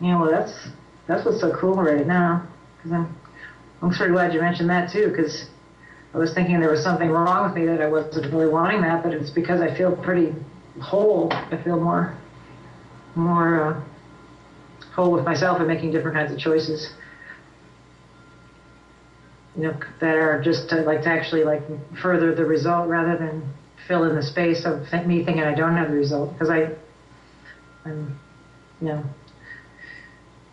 Yeah, well, that's what's so cool right now. Because I'm sure glad you mentioned that too. Because I was thinking there was something wrong with me that I wasn't really wanting that, but it's because I feel pretty whole. I feel more whole with myself and making different kinds of choices. You know, that are just to actually like further the result rather than fill in the space of me thinking I don't have the result, because I'm, you know,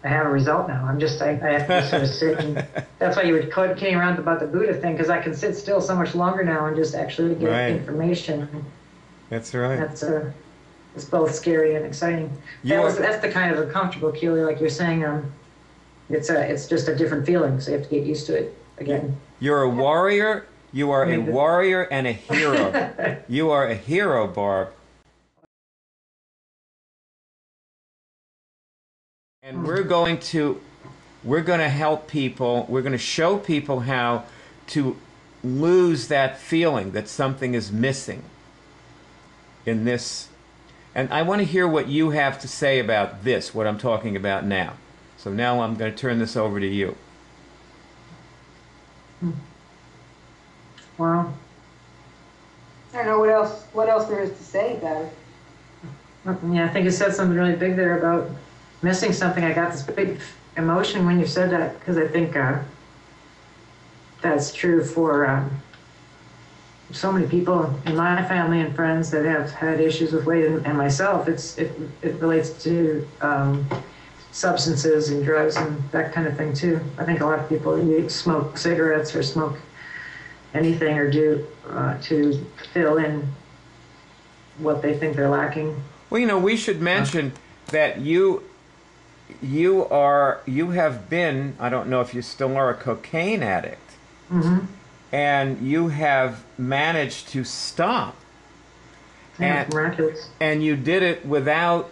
I have a result now. I have to sort of sit, and that's why you were kidding around about the Buddha thing, because I can sit still so much longer now and just actually get information. That's right. It's both scary and exciting. That's the kind of uncomfortable cue, like you're saying. It's just a different feeling, so you have to get used to it again. You're a warrior. You are a warrior and a hero. You are a hero, Barb. And we're going to help people. We're going to show people how to lose that feeling that something is missing in this. And I want to hear what you have to say about this, what I'm talking about now. So now I'm going to turn this over to you. Wow. I don't know what else there is to say about it. Yeah, I think you said something really big there about missing something. I got this big emotion when you said that, because I think that's true for so many people in my family and friends that have had issues with weight, and myself. It relates to substances and drugs and that kind of thing too. I think a lot of people smoke cigarettes or smoke anything or do to fill in what they think they're lacking. Well, you know, we should mention that you have been, I don't know if you still are, a cocaine addict. Mm-hmm. And you have managed to stop. Yeah, it's miraculous. And you did it without,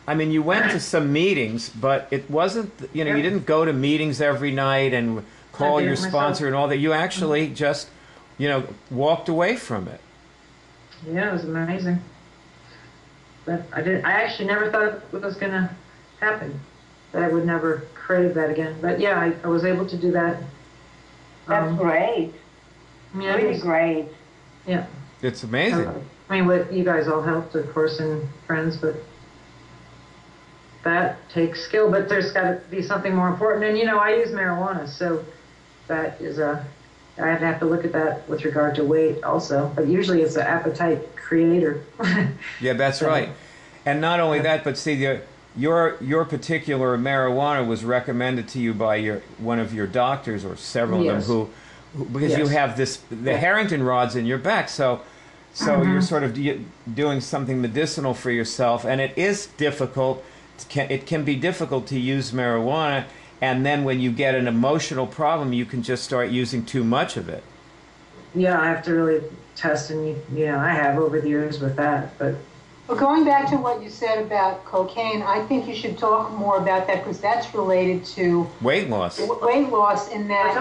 I mean, you went to some meetings, but it wasn't, you know, you didn't go to meetings every night and call your sponsor and all that. You actually just, you know, walked away from it. Yeah, it was amazing. But I actually never thought it was going to happen, that I would never crave that again. But yeah, I was able to do that. That's great. Yeah, really great. Yeah. It's amazing. I mean, what you guys all helped, of course, and friends, but that takes skill. But there's got to be something more important. And, you know, I use marijuana, so that is I have to look at that with regard to weight also. But usually it's an appetite creator. Yeah, that's right. And not only that, but see, your particular marijuana was recommended to you by one of your doctors or several of them because you have the Harrington rods in your back, so you're sort of doing something medicinal for yourself, and it is difficult. It can be difficult to use marijuana, and then when you get an emotional problem, you can just start using too much of it. Yeah, I have to really test, and you know, I have over the years with that, but. Well, going back to what you said about cocaine, I think you should talk more about that, because that's related to weight loss. Weight loss, in that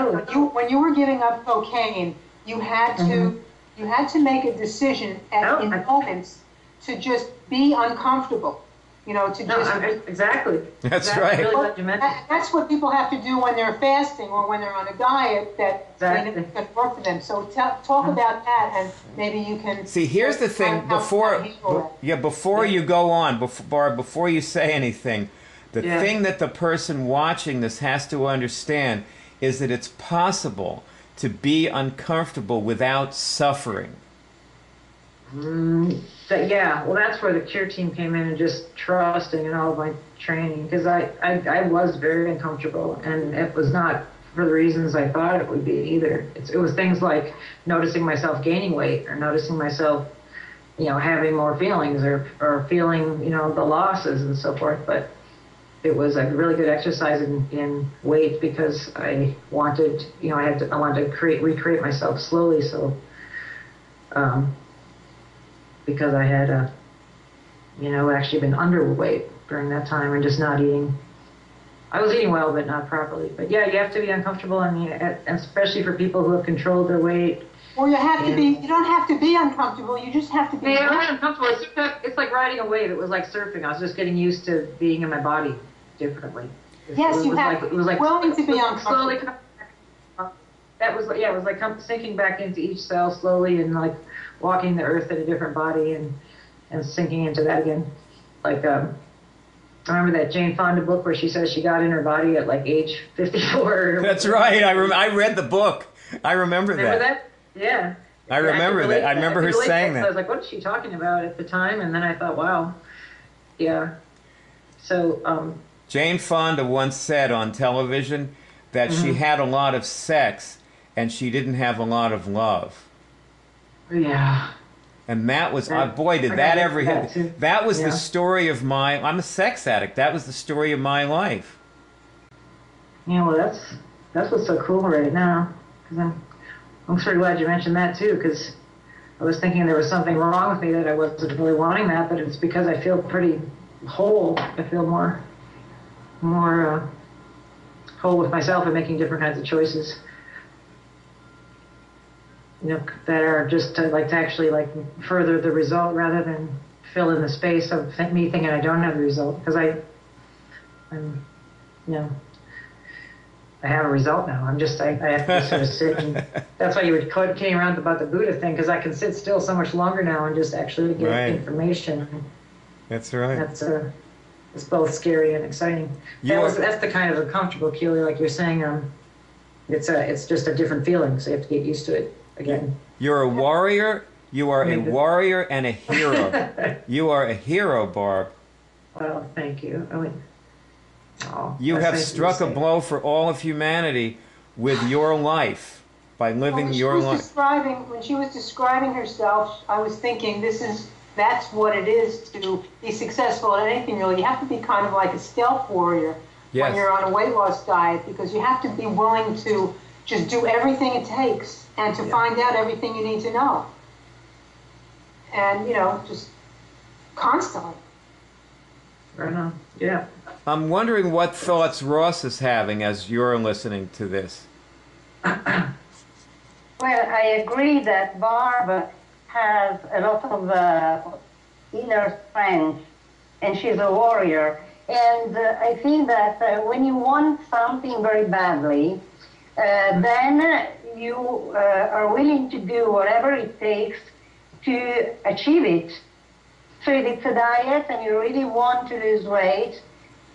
when you were giving up cocaine, you had to make a decision in moments to just be uncomfortable. You know, to just exactly. That's right. Really that's what people have to do when they're fasting or when they're on a diet that can work for them. So talk about that, and maybe you can see. Here's the thing: before you go on, before you say anything, the thing that the person watching this has to understand is that it's possible to be uncomfortable without suffering. Yeah, well, that's where the cure team came in, and just trusting in all of my training, because I was very uncomfortable, and it was not for the reasons I thought it would be either. It was things like noticing myself gaining weight, or noticing myself, you know, having more feelings, or feeling, you know, the losses and so forth. But it was a really good exercise in weight, because I wanted, you know, I wanted to recreate myself slowly, so. Because I had, you know, actually been underweight during that time and just not eating. I was eating well, but not properly. But yeah, you have to be uncomfortable, and especially for people who have controlled their weight. Or you have to be. You don't have to be uncomfortable. You just have to be. Yeah, I'm uncomfortable. It's like riding a wave. It was like surfing. I was just getting used to being in my body. differently. Yes, you have it was like willing to be slowly. uncomfortable. That was it was like sinking back into each cell slowly and like walking the earth in a different body and sinking into that again. Like I remember that Jane Fonda book where she says she got in her body at like age 54. That's right. I read the book. I remember that. Yeah. I remember that. I remember her saying that. I was like, what is she talking about at the time? And then I thought, wow, yeah. So Jane Fonda once said on television that she had a lot of sex and she didn't have a lot of love. Yeah. And that was, boy, did that ever hit. That was the story of I'm a sex addict. That was the story of my life. Yeah, well, that's what's so cool right now. Because I'm sort of glad you mentioned that too, because I was thinking there was something wrong with me that I wasn't really wanting that, but it's because I feel pretty whole. I feel more whole with myself and making different kinds of choices. You know, that are just to actually further the result rather than fill in the space of me thinking I don't have the result, because I'm, you know, I have a result now. I have to sort of sit and that's why you were kidding around about the Buddha thing, because I can sit still so much longer now and just actually get information. That's right. It's both scary and exciting. That's the kind of uncomfortable, Keely, like you're saying. It's just a different feeling, so you have to get used to it again. You're a warrior. You are a warrior and a hero. You are a hero, Barb. Well, thank you. You have struck a blow for all of humanity with your life by living your life. When she was describing herself, I was thinking that's what it is to be successful in anything, really. You have to be kind of like a stealth warrior when you're on a weight loss diet, because you have to be willing to just do everything it takes and to find out everything you need to know. And, just constantly. Right on. Yeah. I'm wondering what thoughts Ross is having as you're listening to this. Well, I agree that Barb has a lot of inner strength, and she's a warrior. And I think that when you want something very badly, then you are willing to do whatever it takes to achieve it. So if it's a diet and you really want to lose weight,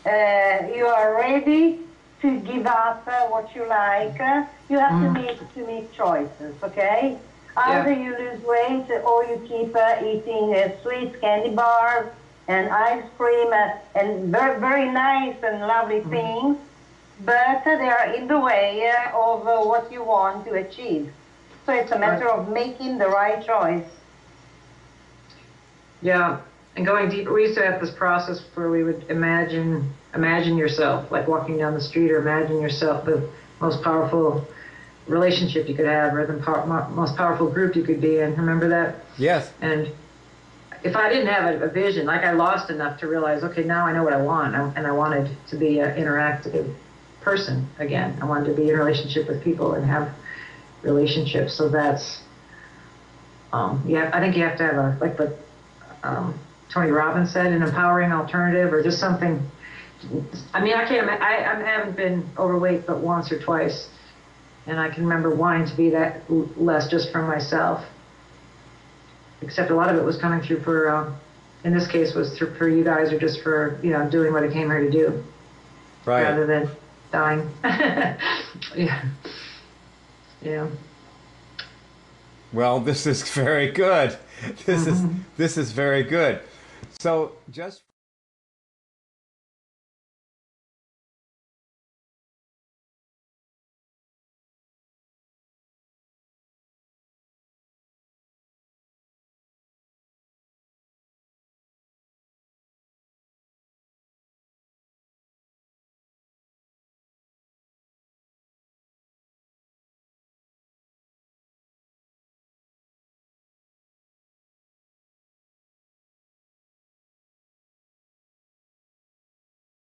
you are ready to give up what you like. You have to make choices, okay? Either you lose weight or you keep eating sweet candy bars and ice cream and very, very nice and lovely things, but they are in the way of what you want to achieve. So it's a matter of making the right choice. Yeah, and going deeper, we used to have this process where we would imagine yourself, like walking down the street, or imagine yourself the most powerful relationship you could have, or the most powerful group you could be in. Remember that? Yes. And if I didn't have a vision, like I lost enough to realize, okay, now I know what I want, and I wanted to be an interactive person again. I wanted to be in a relationship with people and have relationships. So that's, I think you have to have like what Tony Robbins said, an empowering alternative, or just something. I mean, I haven't been overweight but once or twice, and I can remember wanting to be that less just for myself. Except a lot of it was coming through in this case, was for you guys, or just for, doing what I came here to do. Right. Rather than dying. Yeah. Yeah. Well, this is very good. This is very good. So just